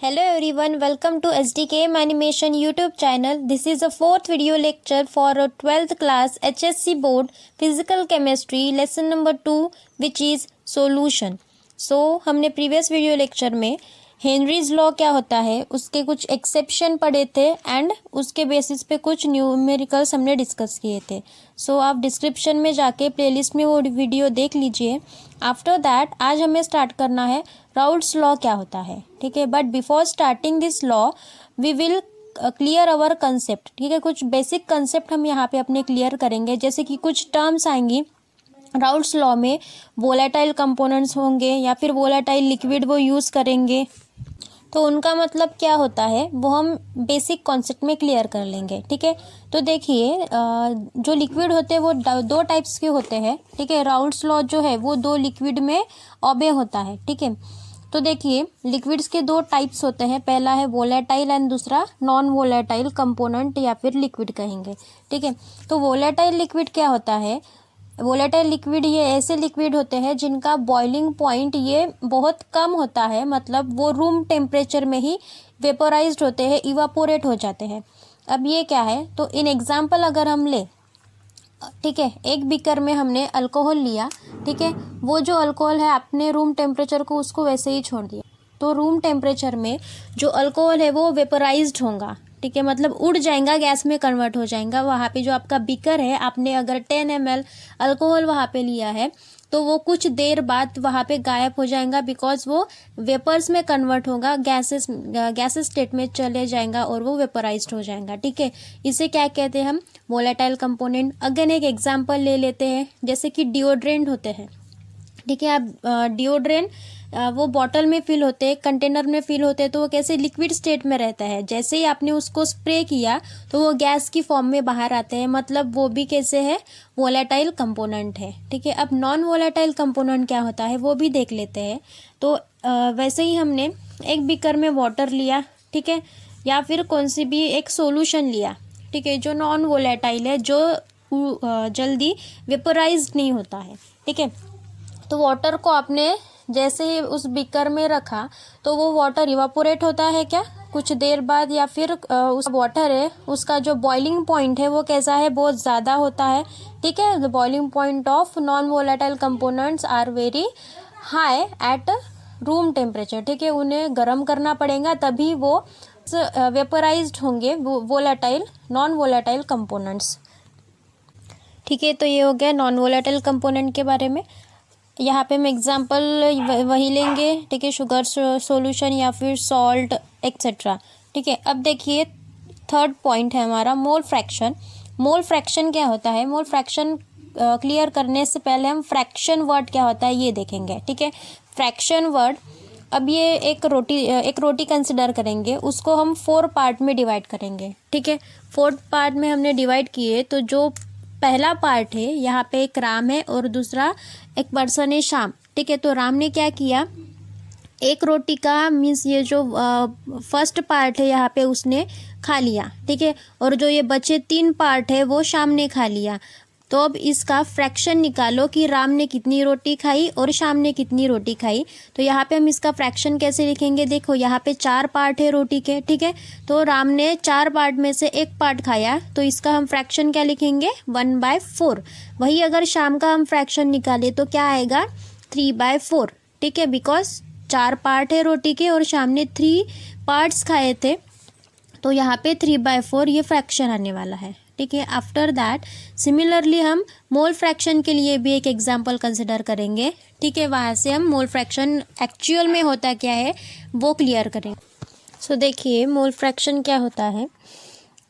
Hello everyone, welcome to SDKM Animation YouTube channel. This is the fourth video lecture for 12th class HSC board physical chemistry lesson number 2 which is solution. So हमने previous video lecture में Henry's law क्या होता है उसके कुछ exception पढ़े थे and उसके बेसिस पे कुछ न्यूमेरिकल्स हमने डिस्कस किए थे. सो आप डिस्क्रिप्शन में जाके प्लेलिस्ट में वो वीडियो देख लीजिए. आफ्टर दैट आज हमें स्टार्ट करना है राउल्ट्स लॉ क्या होता है. ठीक है, but before starting this law we will clear our concept. ठीक है, कुछ बेसिक कंसेप्ट हम यहाँ पे अपने क्लियर करेंगे. जैसे कि कुछ टर्म्स आएंगी राउल्ट्स लॉ में, वोलेटाइल कंपोनेंट्स होंगे या फिर वोलेटाइल लिक्विड वो यूज़ करेंगे, तो उनका मतलब क्या होता है वो हम बेसिक कॉन्सेप्ट में क्लियर कर लेंगे. ठीक है, तो देखिए जो लिक्विड होते हैं वो दो टाइप्स के होते हैं. ठीक है, राउल्ट्स लॉ जो है वो दो लिक्विड में ओबे होता है. ठीक है, तो देखिए लिक्विड्स के दो टाइप्स होते हैं. पहला है वोलेटाइल एंड दूसरा नॉन वोलेटाइल कंपोनेंट या फिर लिक्विड कहेंगे. ठीक है, तो वोलेटाइल लिक्विड क्या होता है, वोलेटाइल लिक्विड ये ऐसे लिक्विड होते हैं जिनका बॉइलिंग पॉइंट ये बहुत कम होता है, मतलब वो रूम टेम्परेचर में ही वेपोराइज्ड होते हैं, इवापोरेट हो जाते हैं. अब ये क्या है, तो इन एग्जांपल अगर हम ले, ठीक है, एक बीकर में हमने अल्कोहल लिया. ठीक है, वो जो अल्कोहल है आपने रूम टेम्परेचर को उसको वैसे ही छोड़ दिया, तो रूम टेम्परेचर में जो अल्कोहल है वो वेपोराइज्ड होगा. ठीक है, मतलब उड़ जाएगा, गैस में कन्वर्ट हो जाएगा. वहाँ पे जो आपका बीकर है, आपने अगर 10 ml अल्कोहल वहाँ पे लिया है तो वो कुछ देर बाद वहाँ पे गायब हो जाएगा, बिकॉज वो वेपर्स में कन्वर्ट होगा, गैसेस स्टेट में चले जाएगा और वो वेपराइज्ड हो जाएगा. ठीक है, इसे क्या कहते हैं हम, वोलेटाइल कंपोनेंट. अगेन एक एग्जांपल ले लेते हैं, जैसे कि डिओड्रेंट होते हैं. ठीक है, आप डिओड्रेंट वो बॉटल में फिल होते हैं, कंटेनर में फिल होते हैं, तो वो कैसे लिक्विड स्टेट में रहता है. जैसे ही आपने उसको स्प्रे किया तो वो गैस की फॉर्म में बाहर आते हैं, मतलब वो भी कैसे है, वोलेटाइल कंपोनेंट है. ठीक है, अब नॉन वोलेटाइल कंपोनेंट क्या होता है वो भी देख लेते हैं. तो वैसे ही हमने एक बीकर में वाटर लिया, ठीक है, या फिर कौन सी भी एक सोल्यूशन लिया. ठीक है, जो नॉन वोलेटाइल है, जो जल्दी वेपोराइज नहीं होता है. ठीक है, तो वाटर को आपने जैसे ही उस बीकर में रखा तो वो वाटर इवापोरेट होता है क्या कुछ देर बाद, या फिर उस वाटर है उसका जो बॉइलिंग पॉइंट है वो कैसा है, बहुत ज़्यादा होता है. ठीक है, the boiling point of non volatile components are very high at room temperature. ठीक है, उन्हें गर्म करना पड़ेगा तभी वो वेपराइज्ड होंगे वोलेटाइल नॉन वोलेटाइल कंपोनेंट्स. ठीक है, तो ये हो गया नॉन वोलेटाइल कंपोनेंट के बारे में. यहाँ पे हम एग्जांपल वही लेंगे. ठीक है, शुगर सॉल्यूशन या फिर सॉल्ट एक्सेट्रा. ठीक है, अब देखिए थर्ड पॉइंट है हमारा मोल फ्रैक्शन. मोल फ्रैक्शन क्या होता है, मोल फ्रैक्शन क्लियर करने से पहले हम फ्रैक्शन वर्ड क्या होता है ये देखेंगे. ठीक है, फ्रैक्शन वर्ड, अब ये एक रोटी कंसिडर करेंगे, उसको हम 4 पार्ट में डिवाइड करेंगे. ठीक है, 4 पार्ट में हमने डिवाइड किए, तो जो पहला पार्ट है यहाँ पे एक राम है और दूसरा एक पर्सन है श्याम. ठीक है, तो राम ने क्या किया, एक रोटी का मीन्स ये जो फर्स्ट पार्ट है यहाँ पे उसने खा लिया. ठीक है, और जो ये बचे 3 पार्ट है वो श्याम ने खा लिया. तो अब इसका फ्रैक्शन निकालो कि राम ने कितनी रोटी खाई और श्याम ने कितनी रोटी खाई. तो यहाँ पे हम इसका फ्रैक्शन कैसे लिखेंगे, देखो यहाँ पे 4 पार्ट है रोटी के. ठीक है, तो राम ने 4 पार्ट में से एक पार्ट खाया, तो इसका हम फ्रैक्शन क्या लिखेंगे, 1/4. वही अगर श्याम का हम फ्रैक्शन निकाले तो क्या आएगा, 3/4. ठीक है, बिकॉज 4 पार्ट है रोटी के और श्याम ने 3 पार्ट्स खाए थे, तो यहाँ पे 3/4 ये फ्रैक्शन आने वाला है. ठीक है, आफ्टर दैट सिमिलरली हम मोल फ्रैक्शन के लिए भी एक एग्जांपल कंसिडर करेंगे. ठीक है, वहाँ से हम मोल फ्रैक्शन एक्चुअल में होता क्या है वो क्लियर करेंगे. सो देखिए मोल फ्रैक्शन क्या होता है,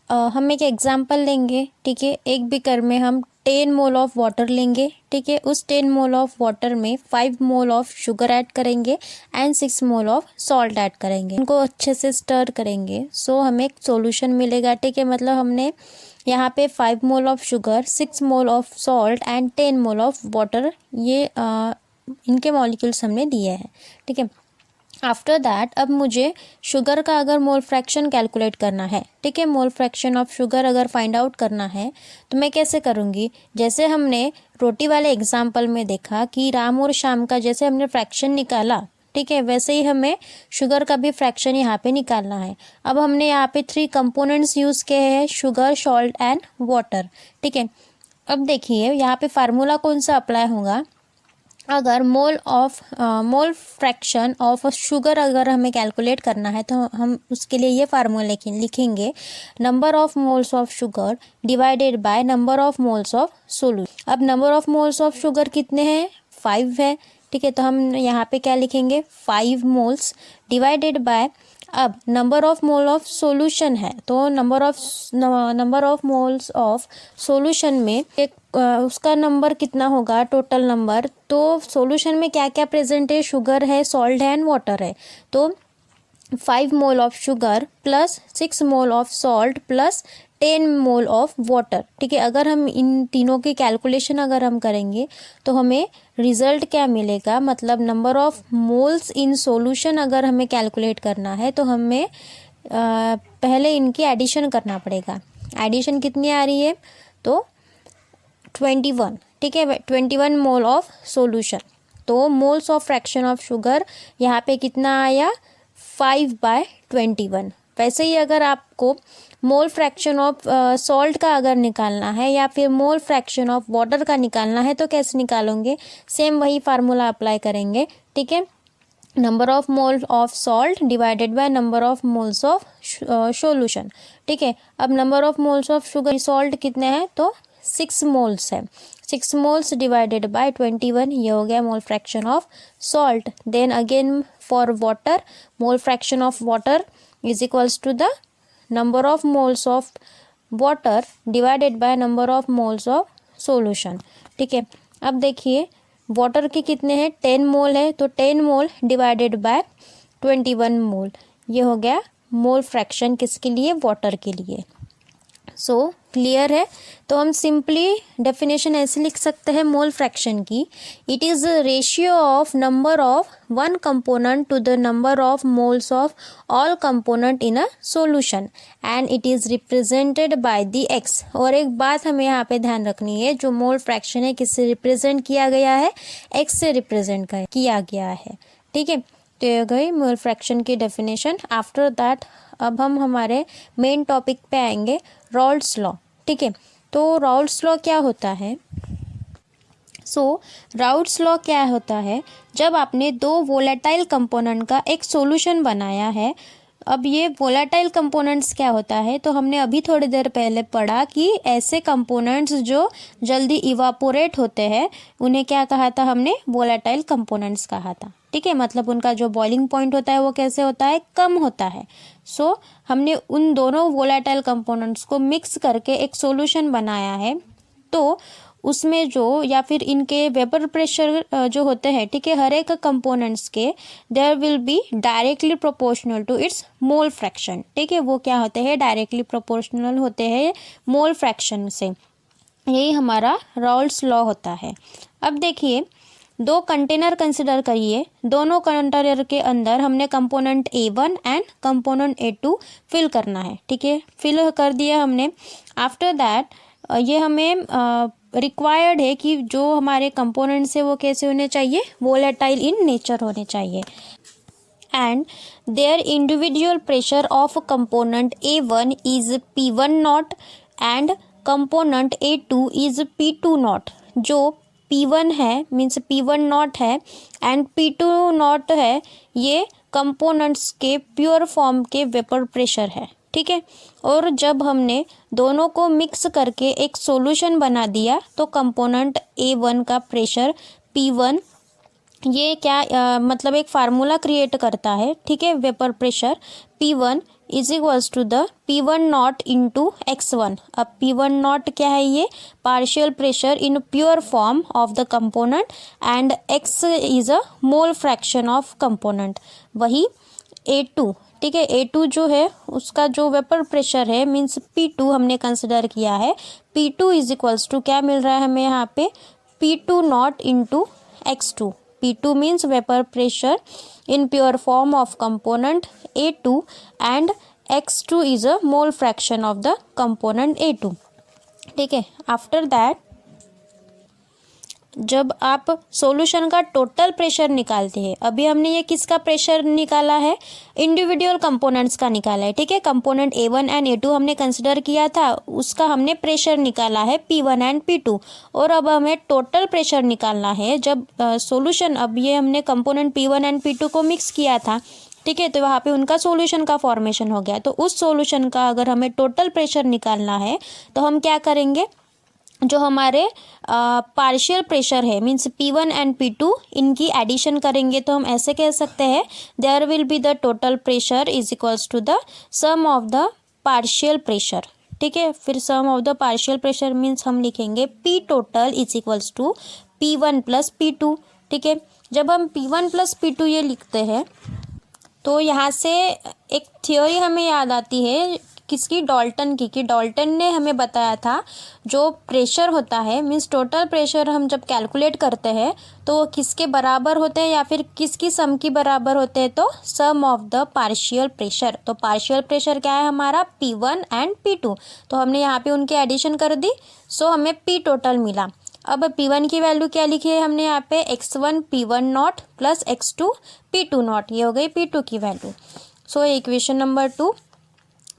हम एक एग्जांपल लेंगे. ठीक है, एक बीकर में हम 10 मोल ऑफ वाटर लेंगे. ठीक है, उस 10 मोल ऑफ वाटर में 5 मोल ऑफ शुगर ऐड करेंगे and 6 mole of salt add करेंगे. उनको अच्छे से स्टर करेंगे, सो हमें एक सॉल्यूशन मिलेगा. ठीक है, मतलब हमने यहाँ पे 5 mole of sugar, 6 mole of salt and 10 mole of water, ये इनके मॉलिक्यूल्स हमने दिए हैं. ठीक है, आफ्टर दैट अब मुझे शुगर का अगर मोल फ्रैक्शन कैलकुलेट करना है. ठीक है, मोल फ्रैक्शन ऑफ शुगर अगर फाइंड आउट करना है तो मैं कैसे करूँगी, जैसे हमने रोटी वाले एग्जाम्पल में देखा कि राम और श्याम का जैसे हमने फ्रैक्शन निकाला, ठीक है, वैसे ही हमें शुगर का भी फ्रैक्शन यहाँ पे निकालना है। अब हमने यहाँ पे 3 कंपोनेंट्स यूज़ किए हैं, शुगर, सॉल्ट एंड वाटर। ठीक है, अब देखिए यहाँ पे फार्मूला कौन सा अप्लाई होगा। अगर मोल फ्रैक्शन ऑफ शुगर अगर हमें कैलकुलेट करना है तो हम उसके लिए ये फार्मूला लिखेंगे, number of moles of sugar divided by number of moles of solution. अब number of moles of sugar कितने हैं, 5 है। ठीक है, तो हम यहाँ पे क्या लिखेंगे, 5 मोल्स डिवाइडेड बाय, अब number of mole of solution है तो number of moles of solution में एक उसका नंबर कितना होगा, टोटल नंबर। तो सॉल्यूशन में क्या क्या प्रेजेंट है, शुगर है, सॉल्ट है एंड वाटर है। तो 5 mole of sugar plus 6 mole of salt plus 10 mole of water. ठीक है, अगर हम इन तीनों की कैलकुलेशन अगर हम करेंगे तो हमें रिजल्ट क्या मिलेगा, मतलब number of moles in solution अगर हमें कैलकुलेट करना है तो हमें पहले इनकी एडिशन करना पड़ेगा। एडिशन कितनी आ रही है, तो 21। ठीक है, 21 मोल ऑफ सॉल्यूशन। तो moles of fraction of sugar यहाँ पे कितना आया, 5/21। वैसे ही अगर आपको मोल फ्रैक्शन ऑफ सॉल्ट का अगर निकालना है या फिर मोल फ्रैक्शन ऑफ वाटर का निकालना है तो कैसे निकालोगे, सेम वही फार्मूला अप्लाई करेंगे। ठीक है, number of mole of salt divided by number of moles of solution. ठीक है, अब number of moles of sugar salt कितने हैं, तो 6 मोल्स है। 6 मोल्स डिवाइडेड बाय 21, ये हो गया mole fraction of salt. Then again for water, mole fraction of water is equals to the number of moles of water divided by number of moles of solution. ठीक है, अब देखिए water के कितने हैं, 10 मोल है, तो 10 मोल डिवाइडेड बाय 21 मोल, ये हो गया मोल फ्रैक्शन किसके लिए, वाटर के लिए। सो क्लियर है। तो हम सिंपली डेफिनेशन ऐसे लिख सकते हैं मोल फ्रैक्शन की, it is ratio of number of one component to the number of moles of all component in a solution and it is represented by the X. और एक बात हमें यहाँ पे ध्यान रखनी है, जो मोल फ्रैक्शन है किससे रिप्रेजेंट किया गया है, एक्स से रिप्रेजेंट किया गया है। ठीक है, तो ये गई मोल फ्रैक्शन की डेफिनेशन। आफ्टर दैट अब हम हमारे मेन टॉपिक पे आएंगे, रॉल्स लॉ। ठीक है, तो रॉल्स लॉ क्या होता है, राउल्ट्स लॉ क्या होता है, जब आपने 2 वोलेटाइल कंपोनेंट का एक सॉल्यूशन बनाया है। अब ये वोलेटाइल कंपोनेंट्स क्या होता है, तो हमने अभी थोड़ी देर पहले पढ़ा कि ऐसे कंपोनेंट्स जो जल्दी इवापोरेट होते हैं उन्हें क्या कहा था हमने, वोलेटाइल कंपोनेंट्स कहा था। ठीक है, मतलब उनका जो बॉइलिंग पॉइंट होता है वो कैसे होता है, कम होता है। हमने उन दोनों वोलेटाइल कंपोनेंट्स को मिक्स करके एक सॉल्यूशन बनाया है, तो उसमें जो या फिर इनके वेपर प्रेशर जो होते हैं, ठीक है, हर एक कंपोनेंट्स के there will be directly proportional to its mole fraction. ठीक है, वो क्या होते हैं, डायरेक्टली प्रोपोर्शनल होते हैं मोल फ्रैक्शन से। यही हमारा रॉल्स लॉ होता है। अब देखिए 2 कंटेनर कंसिडर करिए, दोनों कंटेनर के अंदर हमने component A1 and component A2 fill करना है। ठीक है, फिल कर दिया हमने। आफ्टर दैट ये हमें रिक्वायर्ड है कि जो हमारे कंपोनेंट्स है वो कैसे होने चाहिए, वोलेटाइल इन नेचर होने चाहिए। And their individual pressure of component A1 is P1 not and component A2 is P2 not. जो P1 है मीन्स P1 नॉट है एंड P2 नॉट है, ये कंपोनेंट्स के प्योर फॉर्म के वेपर प्रेशर है। ठीक है, और जब हमने दोनों को मिक्स करके एक सॉल्यूशन बना दिया तो कंपोनेंट A1 का प्रेशर P1, ये क्या मतलब एक फार्मूला क्रिएट करता है। ठीक है, vapour pressure P1 is equals to the P1 not into X1। अब P1 नॉट क्या है, ये partial pressure in pure form of the component and X is a mole fraction of component. वही A2, ठीक है, A2 जो है उसका जो वेपर प्रेशर है मीन्स P2 हमने कंसिडर किया है। P2 इज इक्वल्स टू क्या मिल रहा है हमें यहाँ पे, P2 not into X2। P2 means vapor pressure in pure form of component A2 and X2 is a mole fraction of the component A2. ठीक है, after that जब आप सॉल्यूशन का टोटल प्रेशर निकालते हैं, अभी हमने ये किसका प्रेशर निकाला है, इंडिविजुअल कंपोनेंट्स का निकाला है, ठीक है। कंपोनेंट A1 एंड A2 हमने कंसिडर किया था, उसका हमने प्रेशर निकाला है P1 एंड P2, और अब हमें टोटल प्रेशर निकालना है जब सॉल्यूशन, अब ये हमने कंपोनेंट P1 एंड P2 को मिक्स किया था, ठीक है, तो वहाँ पे उनका सॉल्यूशन का फॉर्मेशन हो गया। तो उस सॉल्यूशन का अगर हमें टोटल प्रेशर निकालना है तो हम क्या करेंगे, जो हमारे पार्शियल प्रेशर है मीन्स P1 एंड P2, इनकी एडिशन करेंगे। तो हम ऐसे कह सकते हैं there will be the total pressure is equals to the sum of the partial pressure, ठीक है। फिर sum of the partial pressure means हम लिखेंगे P total is equals to P1 plus P2, ठीक है। जब हम P1 प्लस P2 ये लिखते हैं तो यहाँ से एक थ्योरी हमें याद आती है किसकी, डाल्टन की, कि डाल्टन ने हमें बताया था जो प्रेशर होता है मीन्स टोटल प्रेशर हम जब कैलकुलेट करते हैं तो वो किसके बराबर होते हैं या फिर किसकी सम की बराबर होते हैं, तो सम ऑफ द पार्शियल प्रेशर। तो पार्शियल प्रेशर क्या है हमारा, P1 एंड P2, तो हमने यहाँ पे उनकी एडिशन कर दी, सो हमें P टोटल मिला। अब P1 की वैल्यू क्या लिखी है हमने यहाँ पे, x1 P1 not plus x2 P2 not, ये हो गई P2 की value. So equation number 2।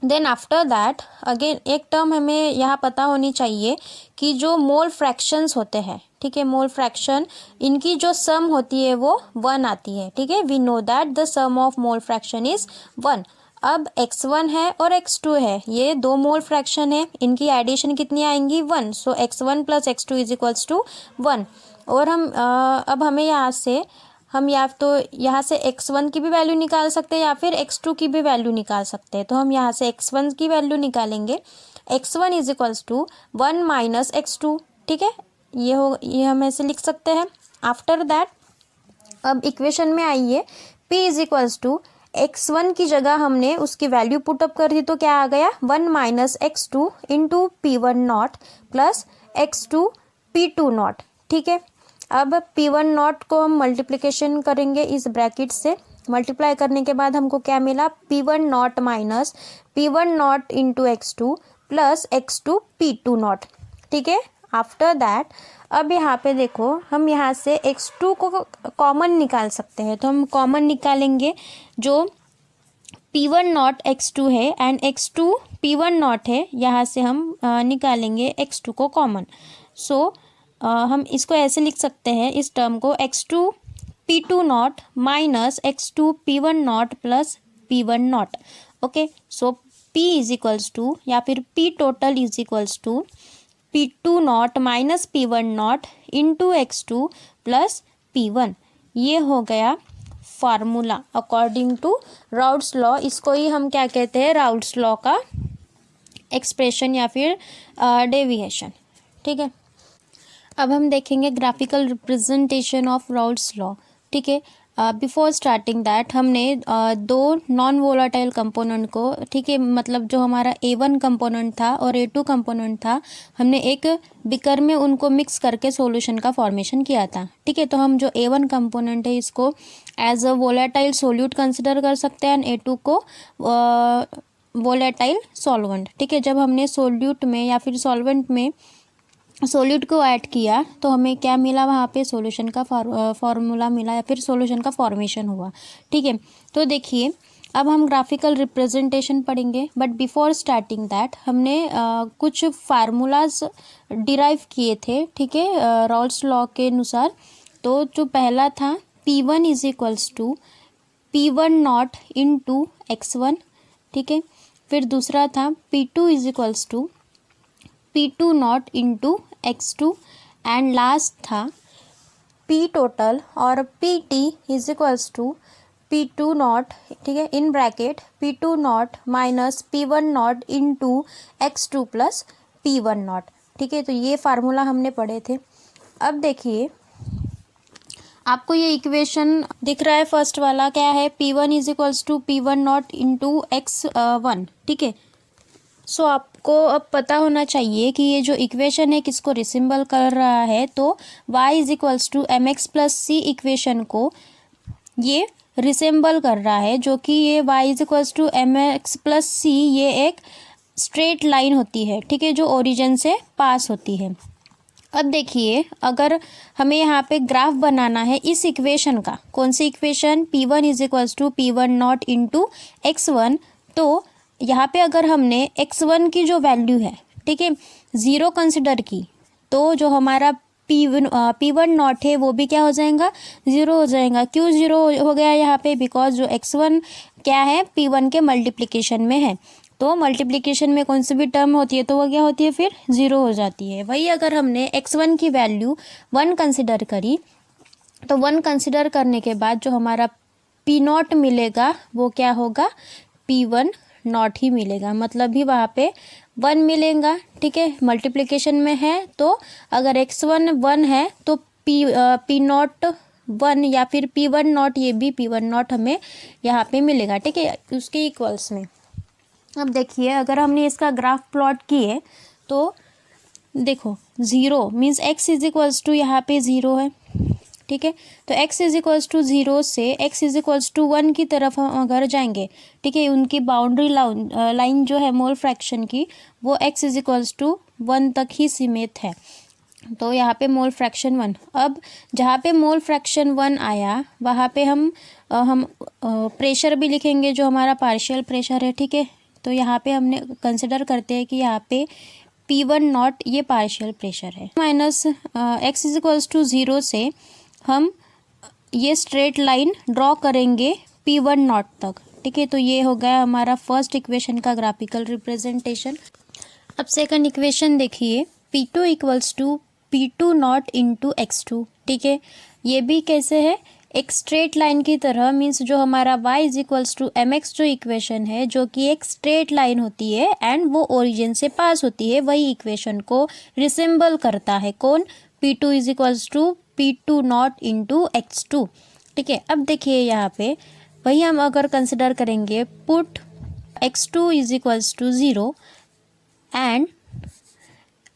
Then after that again एक टर्म हमें यहाँ पता होनी चाहिए कि जो मोल फ्रैक्शंस होते हैं, ठीक है, मोल फ्रैक्शन, इनकी जो सम होती है वो 1 आती है, ठीक है। We know that the sum of mole fraction is 1। अब x1 है और x2 है, ये दो मोल फ्रैक्शन है, इनकी एडिशन कितनी आएंगी, 1। So x1 plus x2 is equals to 1। और अब हमें हम या तो यहाँ से x1 की भी वैल्यू निकाल सकते हैं या फिर x2 की भी वैल्यू निकाल सकते हैं। तो हम यहाँ से x1 की वैल्यू निकालेंगे, x1 is equals to 1 minus x2, ठीक है, ये हम ऐसे लिख सकते हैं। आफ्टर दैट अब इक्वेशन में आइए, p is equals to x1 की जगह हमने उसकी वैल्यू पुटअप कर दी, तो क्या आ गया, 1 minus x2 into P1 not plus x2 P2 not, ठीक है। अब P1 नॉट को हम मल्टीप्लिकेशन करेंगे इस ब्रैकेट से, मल्टीप्लाई करने के बाद हमको क्या मिला, P1 not minus P1 not into x2 plus x2 P2 not, ठीक है। आफ्टर दैट अब यहाँ पे देखो, हम यहाँ से x2 को कॉमन निकाल सकते हैं, तो हम कॉमन निकालेंगे, जो P1 नॉट x2 है एंड x2 P1 नॉट है, यहाँ से हम निकालेंगे x2 को कॉमन। सो हम इसको ऐसे लिख सकते हैं इस टर्म को, x2 P2 not minus x2 P1 not plus P1 not, okay. So P is equals to या फिर P total is equals to P2 not minus P1 not into x2 plus P1, ये हो गया formula according to Raoult's law. इसको ही हम क्या कहते हैं, राउल्ट्स लॉ का एक्सप्रेशन या फिर डेविएशन, ठीक है। अब हम देखेंगे graphical representation of Raoult's law, ठीक है। बिफोर स्टार्टिंग दैट हमने दो नॉन वोलाटाइल कंपोनेंट को, ठीक है, मतलब जो हमारा A1 कंपोनेंट था और A2 कंपोनेंट था, हमने एक बिकर में उनको मिक्स करके सॉल्यूशन का फॉर्मेशन किया था, ठीक है। तो हम जो A1 कंपोनेंट है इसको as a volatile solute consider कर सकते हैं एंड A2 को वोलाटाइल सॉल्वेंट, ठीक है। जब हमने सोल्यूट में या फिर सॉल्वेंट में सोल्यूट को ऐड किया तो हमें क्या मिला, वहाँ पे सॉल्यूशन का फार्मूला मिला या फिर सॉल्यूशन का फॉर्मेशन हुआ, ठीक है। तो देखिए अब हम ग्राफिकल रिप्रेजेंटेशन पढ़ेंगे, बट बिफोर स्टार्टिंग दैट हमने कुछ फार्मूलाज डिराइव किए थे, ठीक है, राउल्ट्स लॉ के अनुसार। तो जो पहला था P1 is equals to P1 not into x1, ठीक है। फिर दूसरा था P2 is equals to P2 not into x2 and last था P टोटल और PT is equals to P2 not, ठीक है, in bracket P2 not minus P1 not into x2 plus P1 not, ठीक है। तो ये फार्मूला हमने पढ़े थे। अब देखिए आपको ये इक्वेशन दिख रहा है, फर्स्ट वाला क्या है, P1 is equals to P1 not into x1, ठीक है। सो आपको अब पता होना चाहिए कि ये जो इक्वेशन है किसको रिसिम्बल कर रहा है, तो y is equals to mx plus c equation को ये रिसेंबल कर रहा है, जो कि ये y is equals to mx plus c ये एक स्ट्रेट लाइन होती है, ठीक है, जो ओरिजिन से पास होती है। अब देखिए, अगर हमें यहाँ पे ग्राफ बनाना है इस इक्वेशन का, कौन सी equation, P1 is equals to P1 not into x1, तो यहाँ पे अगर हमने x1 की जो वैल्यू है, ठीक है, 0 कंसिडर की, तो जो हमारा P1 नॉट है वो भी क्या हो जाएगा, 0 हो जाएगा। क्यों 0 हो गया यहाँ पे, बिकॉज जो x1 क्या है, P1 के मल्टीप्लिकेशन में है, तो मल्टीप्लिकेशन में कौन सी भी टर्म होती है तो वो क्या होती है, फिर 0 हो जाती है। वही अगर हमने x1 की वैल्यू 1 कंसिडर करी, तो 1 कंसिडर करने के बाद जो हमारा P0 मिलेगा वो क्या होगा, P1 नॉट ही मिलेगा, मतलब भी वहाँ पे 1 मिलेगा, ठीक है, मल्टीप्लिकेशन में है, तो अगर x1 1 है तो P0 1 या फिर P1 नॉट, ये भी P1 नॉट हमें यहाँ पे मिलेगा, ठीक है, उसके इक्वल्स में। अब देखिए, अगर हमने इसका ग्राफ प्लॉट किए तो देखो, 0 means x is equals to, यहाँ पे 0 है, ठीक है, तो x इज इक्वल्स टू 0 से x इज इक्वल्स टू 1 की तरफ हम अगर जाएंगे, ठीक है, उनकी बाउंड्री लाइन जो है मोल फ्रैक्शन की, वो x इज इक्वल्स टू 1 तक ही सीमित है, तो यहाँ पे मोल फ्रैक्शन 1। अब जहाँ पे मोल फ्रैक्शन 1 आया वहाँ पे हम प्रेशर भी लिखेंगे, जो हमारा पार्शियल प्रेशर है, ठीक है, तो यहाँ पे हमने कंसिडर करते हैं कि यहाँ पे P1 नॉट ये पार्शियल प्रेशर है। Minus x is equals to 0 से हम ये स्ट्रेट लाइन ड्रॉ करेंगे P1 नॉट तक, ठीक है, तो ये हो गया हमारा फर्स्ट इक्वेशन का ग्राफिकल रिप्रेजेंटेशन। अब सेकंड इक्वेशन देखिए, P2 equals to P2 not into x2, ठीक है, ये भी कैसे है, एक स्ट्रेट लाइन की तरह, मीन्स जो हमारा y is equals to mx जो इक्वेशन है, जो कि एक स्ट्रेट लाइन होती है एंड वो ओरिजिन से पास होती है, वही इक्वेशन को रिसेंबल करता है, कौन, P2 is equals to P2 not into x2, ठीक है। अब देखिए यहाँ पे वही हम अगर कंसिडर करेंगे, put x2 is equals to 0 and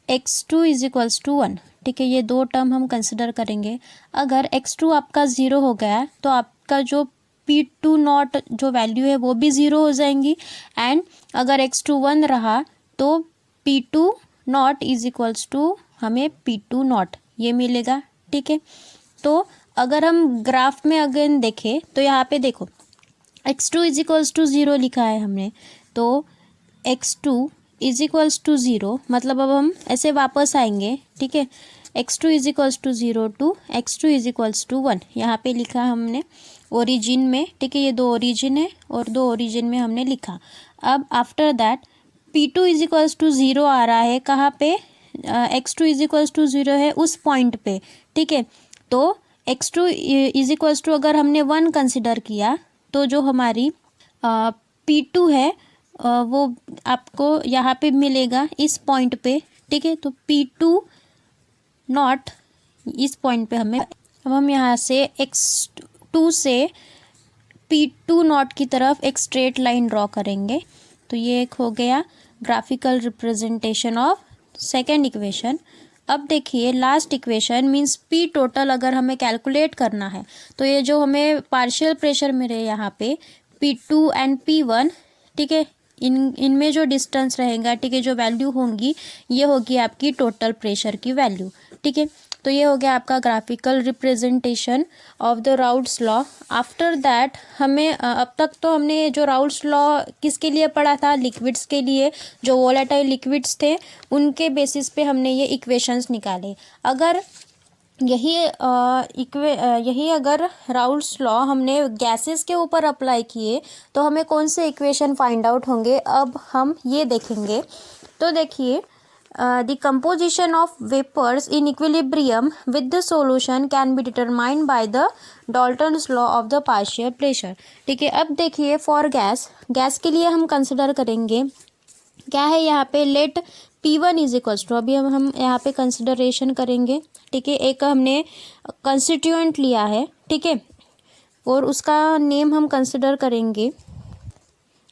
x2 is equals to 1, ठीक है, ये दो टर्म हम कंसिडर करेंगे। अगर x2 आपका 0 हो गया तो आपका जो P2 नॉट जो वैल्यू है वो भी 0 हो जाएंगी, एंड अगर x2 1 रहा तो P2 not is equals to हमें P2 नॉट ये मिलेगा, ठीक है। तो अगर हम ग्राफ में अगेन देखें तो यहाँ पे देखो, x2 इज इक्वल्स टू 0 लिखा है हमने, तो x2 इज इक्वल्स टू 0, मतलब अब हम ऐसे वापस आएंगे, ठीक है, x2 is equals to 0 to x2 is equals to 1, यहाँ पे लिखा हमने ओरिजिन में, ठीक है, ये दो ओरिजिन है और दो ओरिजिन में हमने लिखा। अब after that P2 is equals to 0 आ रहा है, कहाँ पे, x2 इज इक्वल्स टू 0 है उस पॉइंट पे, ठीक है, तो x2 इज इक्वल्स टू अगर हमने 1 कंसिडर किया तो जो हमारी P2 है वो आपको यहाँ पे मिलेगा इस पॉइंट पे, ठीक है, तो P2 नॉट इस पॉइंट पे हमें, अब हम यहाँ से x2 से P2 नॉट की तरफ एक स्ट्रेट लाइन ड्रॉ करेंगे, तो ये एक हो गया graphical representation of second equation. अब देखिए last equation means P total अगर हमें कैलकुलेट करना है, तो ये जो हमें पार्शियल प्रेशर मिले यहाँ पे P2 एंड P1, ठीक है, इनमें जो डिस्टेंस रहेगा, ठीक है, जो वैल्यू होंगी ये होगी आपकी टोटल प्रेशर की वैल्यू, ठीक है। तो ये हो गया आपका graphical representation of the Raoult's law. After that हमें अब तक तो हमने जो राउल्ट्स लॉ किसके लिए पढ़ा था, लिक्विड्स के लिए, जो वोलेटाइल लिक्विड्स थे उनके बेसिस पे हमने ये इक्वेशंस निकाले। अगर यही अगर राउल्ट्स लॉ हमने गैसेस के ऊपर अप्लाई किए तो हमें कौन से इक्वेशन फाइंड आउट होंगे, अब हम ये देखेंगे। तो देखिए, the composition of vapours in equilibrium with the solution can be determined by the Dalton's law of the partial pressure, ठीक है। अब देखिए फॉर गैस के लिए हम कंसिडर करेंगे क्या है यहाँ पे, late P1 is equals to, अभी हम यहाँ पे कंसिडरेशन करेंगे, ठीक है, एक हमने कंस्टिट्यूएंट लिया है, ठीक है, और उसका नेम हम कंसिडर करेंगे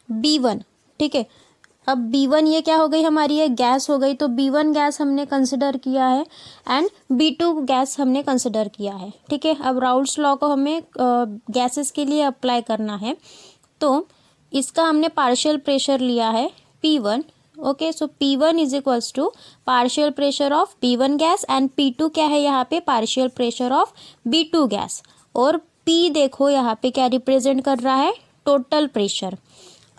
B1, ठीक है। अब B1 ये क्या हो गई हमारी, ये गैस हो गई, तो B1 गैस हमने कंसिडर किया है एंड B2 गैस हमने कंसिडर किया है, ठीक है। अब राउल्ट्स लॉ को हमें गैसेस के लिए अप्लाई करना है, तो इसका हमने पार्शियल प्रेशर लिया है P1 okay, so P1 is equals to partial pressure of P1 gas and P2 क्या है यहाँ पे, partial pressure of B2 gas. और P देखो यहाँ पे क्या रिप्रेजेंट कर रहा है, टोटल प्रेशर।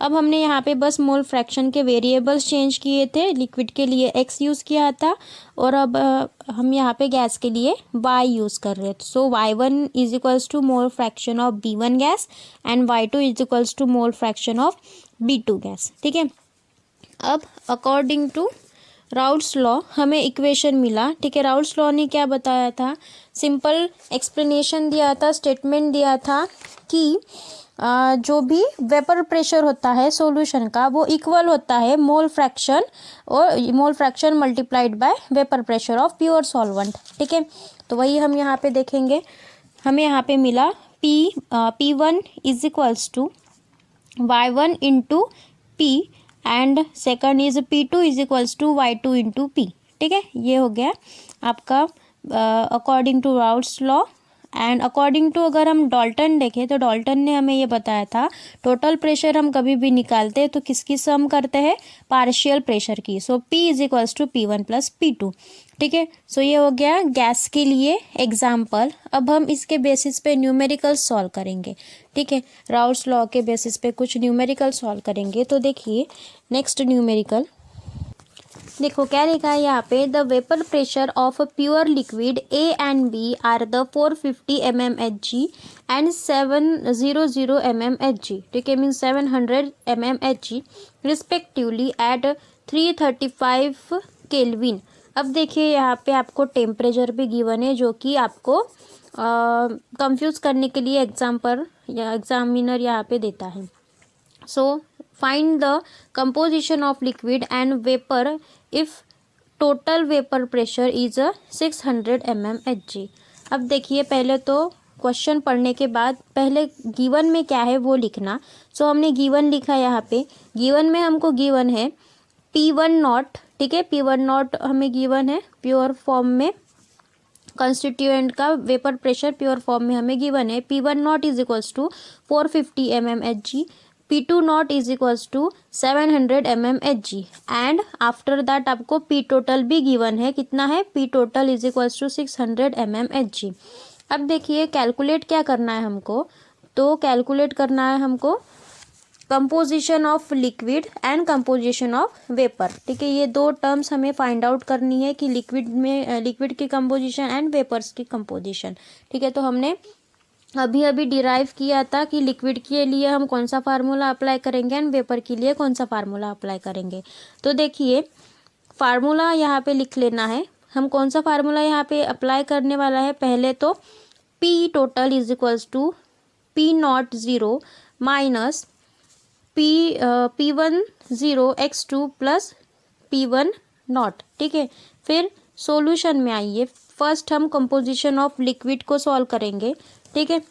अब हमने यहाँ पे बस मोल फ्रैक्शन के वेरिएबल्स चेंज किए थे, लिक्विड के लिए x यूज़ किया था और अब हम यहाँ पे गैस के लिए y यूज़ कर रहे हैं। So y1 is equals to mole fraction of B1 gas and y2 is equals to mole fraction of B2 gas. ठीक है, अब अकॉर्डिंग टू राउल्ट्स लॉ हमें इक्वेशन मिला। ठीक है, राउल्ट्स लॉ ने क्या बताया था, सिंपल एक्सप्लेनेशन दिया था, स्टेटमेंट दिया था कि जो भी वेपर प्रेशर होता है सॉल्यूशन का वो इक्वल होता है मोल फ्रैक्शन और mole fraction multiplied by vapour pressure of pure solvent. ठीक है, तो वही हम यहाँ पे देखेंगे। हमें यहाँ पे मिला P1 is equals to Y1 into P and second is P2 is equals to Y2 into P। ठीक है, ये हो गया आपका according to Raoult's law. And according to अगर हम डाल्टन देखें तो डाल्टन ने हमें ये बताया था टोटल प्रेशर हम कभी भी निकालते हैं तो किसकी सम करते हैं, पार्शियल प्रेशर की। So P is equals to P1 plus P2। ठीक है, सो ये हो गया गैस के लिए एग्जाम्पल। अब हम इसके बेसिस पे न्यूमेरिकल सॉल्व करेंगे। ठीक है, राउल्ट्स लॉ के बेसिस पे कुछ न्यूमेरिकल सॉल्व करेंगे। तो देखिए नेक्स्ट न्यूमेरिकल देखो क्या लिखा है यहाँ पे, the vapour pressure of pure liquid A and B are the 450 mmHg and 700 mmHg। ठीक है, means 700 mmHg respectively at 335 kelvin. अब देखिए यहाँ पे आपको टेम्परेचर भी गिवन है जो कि आपको कंफ्यूज करने के लिए एग्जाम्पल या एग्जामिनर यहाँ पे देता है। सो find the composition of liquid and vapor if total vapor pressure is a 600 mmHg। अब देखिए पहले तो क्वेश्चन पढ़ने के बाद पहले गिवन में क्या है वो लिखना। सो हमने गिवन लिखा यहाँ पे, गिवन में हमको गिवन है P1 नॉट। ठीक है, P1 नॉट हमें गिवन है प्योर फॉर्म में, कंस्टिट्यूएंट का वेपर प्रेशर प्योर फॉर्म में हमें गिवन है P1 not is equals to 450 mmHg, P2 not is equals to 700 mmHg and after that आपको P टोटल भी गिवन है, कितना है, P total is equals to 600 mmHg। अब देखिए कैलकुलेट क्या करना है हमको, तो कैलकुलेट करना है हमको composition of liquid and composition of vapour. ठीक है, ये दो टर्म्स हमें फाइंड आउट करनी है कि लिक्विड में लिक्विड की कंपोजिशन एंड वेपर्स की कंपोजिशन। ठीक है, तो हमने अभी अभी डिराइव किया था कि लिक्विड के लिए हम कौन सा फार्मूला अप्लाई करेंगे एंड वेपर के लिए कौन सा फार्मूला अप्लाई करेंगे। तो देखिए फार्मूला यहाँ पे लिख लेना है, हम कौन सा फार्मूला यहाँ पे अप्लाई करने वाला है। पहले तो P total is equals to P not zero minus P1 zero x2 plus P1 not. ठीक है, फिर सॉल्यूशन में आइए, फर्स्ट हम कंपोजिशन ऑफ लिक्विड को सॉल्व करेंगे। ठीक है,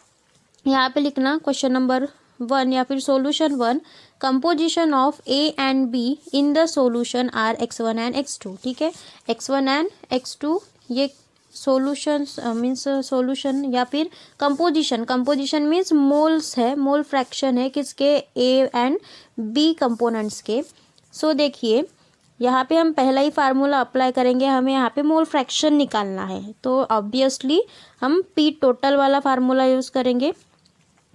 यहाँ पे लिखना क्वेश्चन नंबर 1 या फिर solution 1, composition of A and B in the solution are x1 and x2। ठीक है, x1 एंड x2 ये सॉल्यूशन मीन्स सॉल्यूशन या फिर कंपोजिशन, कंपोजिशन मीन्स मोल्स है, मोल फ्रैक्शन है किसके, A एंड B कंपोनेंट्स के। सो देखिए यहाँ पे हम पहला ही फार्मूला अप्लाई करेंगे, हमें यहाँ पे मोल फ्रैक्शन निकालना है तो ऑब्वियसली हम P टोटल वाला फार्मूला यूज़ करेंगे।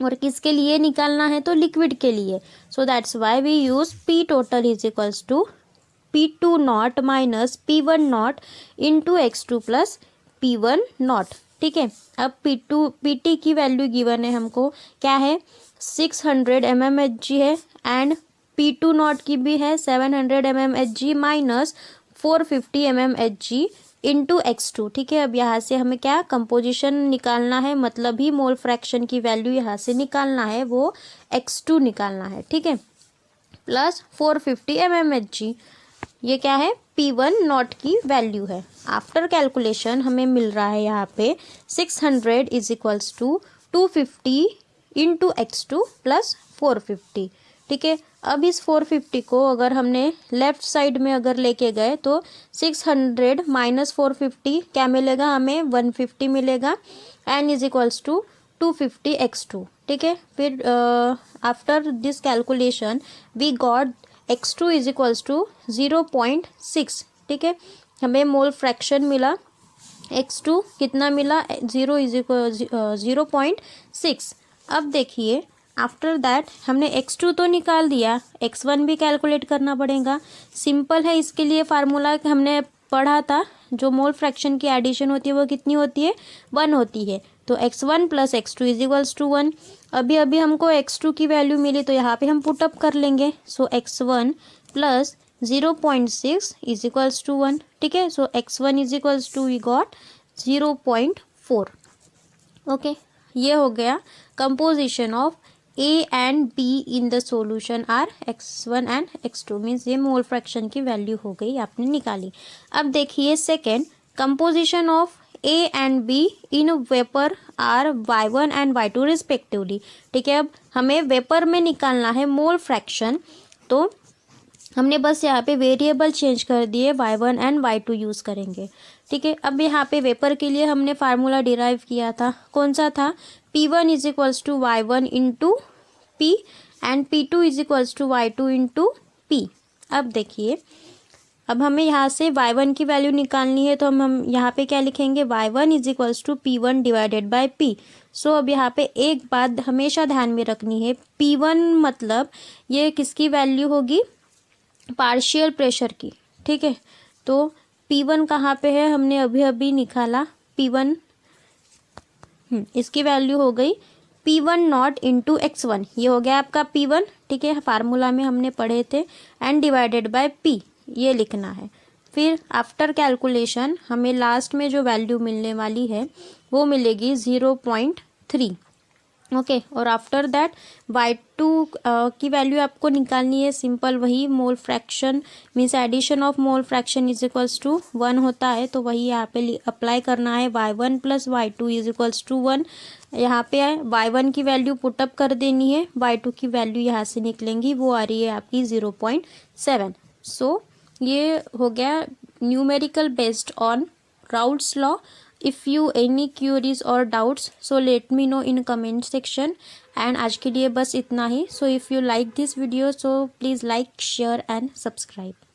और किसके लिए निकालना है, तो लिक्विड के लिए। So that's why we use P total is equals to P2 not minus P1 not into x2 plus P1 not. ठीक है, अब PT की वैल्यू गिवन है हमको, क्या है, 600 mmHg है एंड P2 नॉट की भी है 700 mmHg minus 450 mmHg into x2। ठीक है, अब यहाँ से हमें क्या कंपोजिशन निकालना है, मतलब ही मोल फ्रैक्शन की वैल्यू यहाँ से निकालना है, वो x2 निकालना है। ठीक है, प्लस 450 mmHg, ये क्या है, P1 नॉट की वैल्यू है। आफ्टर कैलकुलेशन हमें मिल रहा है यहाँ पे 600 is equals to 250 into x2 plus 450। ठीक है, अब इस 450 को अगर हमने लेफ्ट साइड में अगर लेके गए तो 600 माइनस 450 क्या मिलेगा, हमें 150 मिलेगा N is equals to 250 x2। ठीक है, फिर after this calculation we got x2 is equals to 0.6, ठीक है। हमें मोल फ्रैक्शन मिला x2 कितना मिला, 0.6। अब देखिए आफ्टर दैट हमने x2 तो निकाल दिया, x1 भी कैलकुलेट करना पड़ेगा। सिंपल है, इसके लिए फार्मूला हमने पढ़ा था, जो मोल फ्रैक्शन की एडिशन होती है वो कितनी होती है, 1 होती है। तो x1 plus x2 is equals to 1। अभी हमको x2 की वैल्यू मिली तो यहाँ पे हम पुटअप कर लेंगे। So x1 plus 0.6 is equals to 1, ठीक है। So x1 is equals to we got 0.4। Okay, ये हो गया composition of A and B in the solution are x1 and x2, means ये मोल फ्रैक्शन की वैल्यू हो गई, आपने निकाली। अब देखिए second, composition of A and B in vapour are y1 and y2 respectively, ठीक है। अब हमें वेपर में निकालना है मोल फ्रैक्शन, तो हमने बस यहाँ पे वेरिएबल चेंज कर दिए, y1 एंड y2 यूज़ करेंगे, ठीक है। अब यहाँ पे वेपर के लिए हमने फार्मूला डिराइव किया था, कौन सा था, P1 is equals to y1 into P and P2 is equals to y2 into P। अब देखिए, अब हमें यहाँ से y1 की वैल्यू निकालनी है, तो हम यहाँ पे क्या लिखेंगे, y1 is equals to P1 divided by P। So अब यहाँ पे एक बात हमेशा ध्यान में रखनी है, P1 मतलब ये किसकी वैल्यू होगी, पार्शियल प्रेशर की, ठीक है। तो P1 कहाँ पे है, हमने अभी अभी निकाला P1, इसकी वैल्यू हो गई P1 नॉट इंटू x1, ये हो गया आपका P1, ठीक है। फार्मूला में हमने पढ़े थे, एंड डिवाइडेड बाय P, ये लिखना है। फिर आफ्टर कैलकुलेशन हमें लास्ट में जो वैल्यू मिलने वाली है वो मिलेगी 0.3, ओके। और आफ्टर दैट y2 की वैल्यू आपको निकालनी है, सिंपल वही mole fraction means addition of mole fraction is equals to 1 होता है, तो वही यहाँ पे अप्लाई करना है, y1 plus y2 is equals to 1। यहाँ पे y1 की वैल्यू पुटअप कर देनी है, y2 की वैल्यू यहाँ से निकलेंगी, वो आ रही है आपकी 0.7। सो ये हो गया numerical based on Raoult's law. If you any queries or doubts, so let me know in comment section। and आज के लिए बस इतना ही। So if you like this video, so please like, share and subscribe।